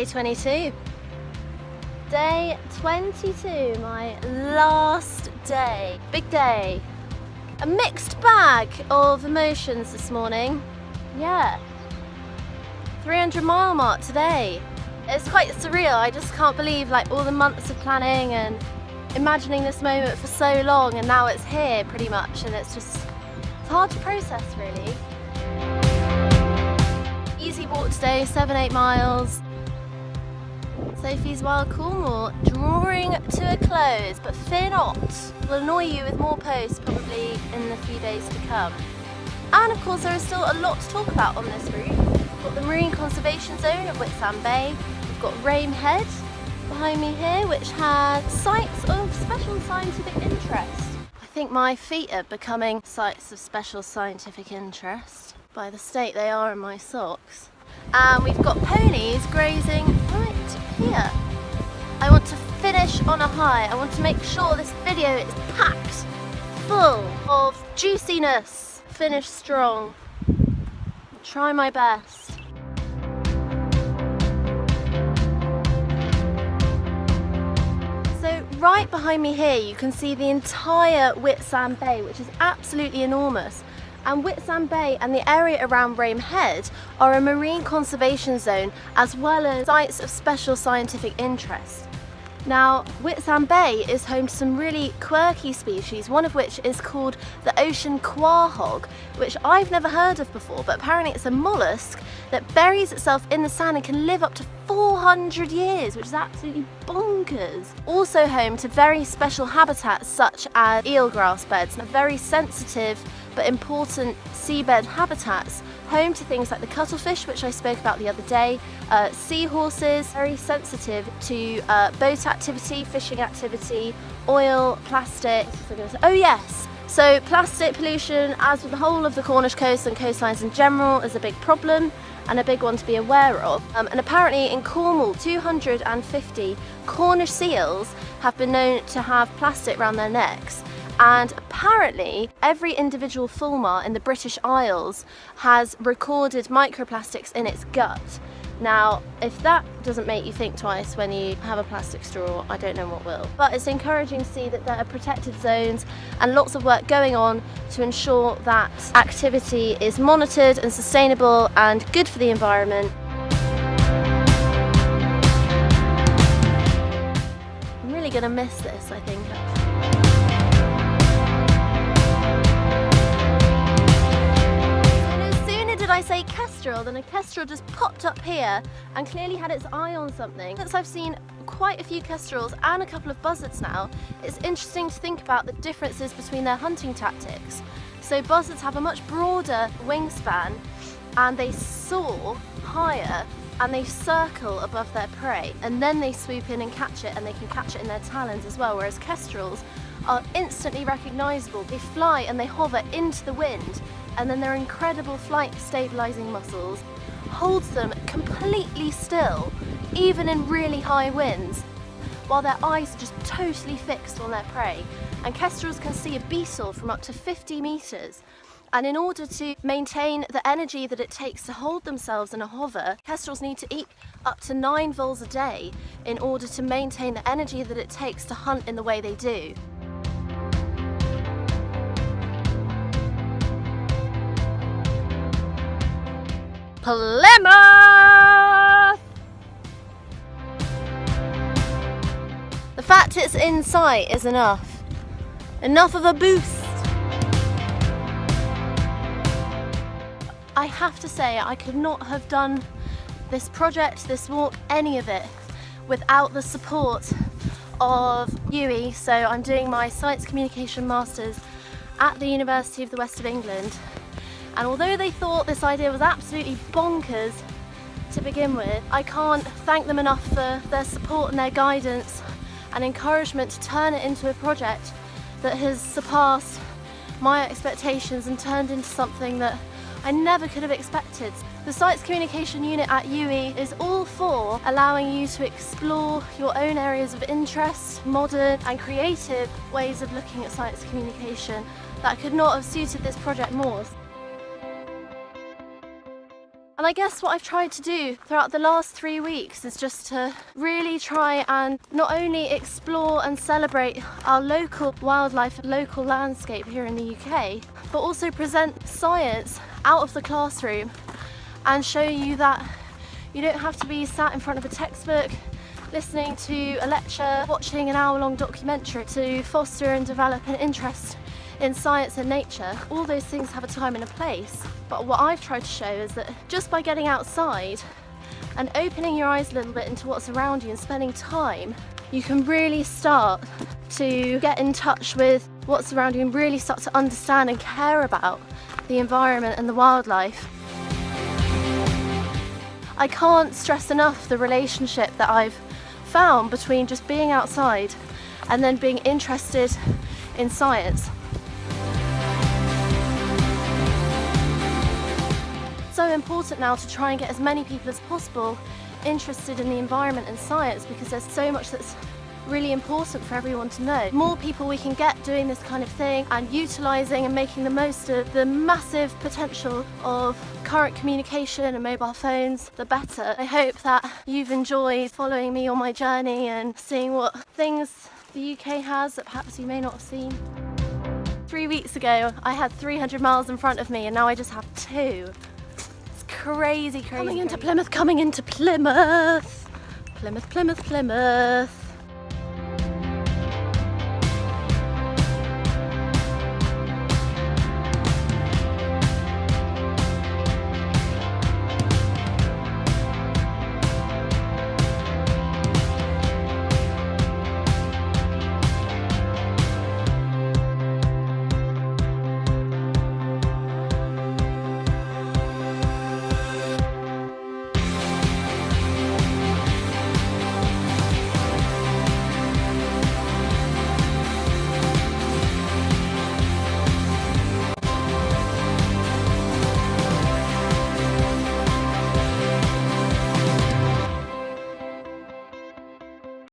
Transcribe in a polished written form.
Day 22. Day 22, my last day. Big day. A mixed bag of emotions this morning. Yeah. 300-mile mark today. It's quite surreal. I just can't believe all the months of planning and imagining this moment for so long, and now it's here pretty much, and it's hard to process really. Easy walk today, 7-8 miles. Sophie's Wild Cornwall drawing to a close, but fear not, we'll annoy you with more posts probably in the few days to come. And of course there is still a lot to talk about on this route. We've got the Marine Conservation Zone of Whitsand Bay, we've got Rame Head behind me here, which has sites of special scientific interest. I think my feet are becoming sites of special scientific interest by the state they are in my socks. And we've got ponies grazing right here. I want to finish on a high. I want to make sure this video is packed full of juiciness. Finish strong. Try my best. So right behind me here you can see the entire Whitsand Bay, which is absolutely enormous. And Whitsand Bay and the area around Rame Head are a marine conservation zone as well as sites of special scientific interest. Now, Whitsand Bay is home to some really quirky species, one of which is called the ocean quahog, which I've never heard of before, but apparently it's a mollusk that buries itself in the sand and can live up to 400 years, which is absolutely bonkers. Also home to very special habitats such as eelgrass beds, and very sensitive but important seabed habitats, home to things like the cuttlefish, which I spoke about the other day, seahorses, very sensitive to boat activity, fishing activity, oil, plastic. Oh yes, so plastic pollution, as with the whole of the Cornish coast and coastlines in general, is a big problem and a big one to be aware of. And apparently in Cornwall, 250 Cornish seals have been known to have plastic around their necks. And apparently every individual fulmar in the British Isles has recorded microplastics in its gut. Now, if that doesn't make you think twice when you have a plastic straw, I don't know what will. But it's encouraging to see that there are protected zones and lots of work going on to ensure that activity is monitored and sustainable and good for the environment. I'm really going to miss this, I think. I say kestrel, then a kestrel just popped up here and clearly had its eye on something. Since I've seen quite a few kestrels and a couple of buzzards now, it's interesting to think about the differences between their hunting tactics. So buzzards have a much broader wingspan and they soar higher and they circle above their prey, and then they swoop in and catch it, and they can catch it in their talons as well, whereas kestrels are instantly recognisable. They fly and they hover into the wind, and then their incredible flight stabilising muscles holds them completely still, even in really high winds, while their eyes are just totally fixed on their prey. And kestrels can see a beetle from up to 50 metres. And in order to maintain the energy that it takes to hold themselves in a hover, kestrels need to eat up to 9 vols a day in order to maintain the energy that it takes to hunt in the way they do. Plymouth! The fact it's in sight is enough. Enough of a boost. I have to say, I could not have done this project, this walk, any of it, without the support of UWE. So I'm doing my Science Communication Masters at the University of the West of England. And although they thought this idea was absolutely bonkers to begin with, I can't thank them enough for their support and their guidance and encouragement to turn it into a project that has surpassed my expectations and turned into something that I never could have expected. The Science Communication Unit at UWE is all for allowing you to explore your own areas of interest, modern and creative ways of looking at science communication that could not have suited this project more. And I guess what I've tried to do throughout the last 3 weeks is just to really try and not only explore and celebrate our local wildlife, local landscape here in the UK, but also present science out of the classroom and show you that you don't have to be sat in front of a textbook, listening to a lecture, watching an hour-long documentary to foster and develop an interest in science and nature. All those things have a time and a place. But what I've tried to show is that just by getting outside and opening your eyes a little bit into what's around you and spending time, you can really start to get in touch with what's around you and really start to understand and care about the environment and the wildlife. I can't stress enough the relationship that I've found between just being outside and then being interested in science. So important now to try and get as many people as possible interested in the environment and science, because there's so much that's really important for everyone to know. The more people we can get doing this kind of thing and utilising and making the most of the massive potential of current communication and mobile phones, the better. I hope that you've enjoyed following me on my journey and seeing what things the UK has that perhaps you may not have seen. 3 weeks ago I had 300 miles in front of me and now I just have 2. It's crazy. Coming into Plymouth, Plymouth. Plymouth.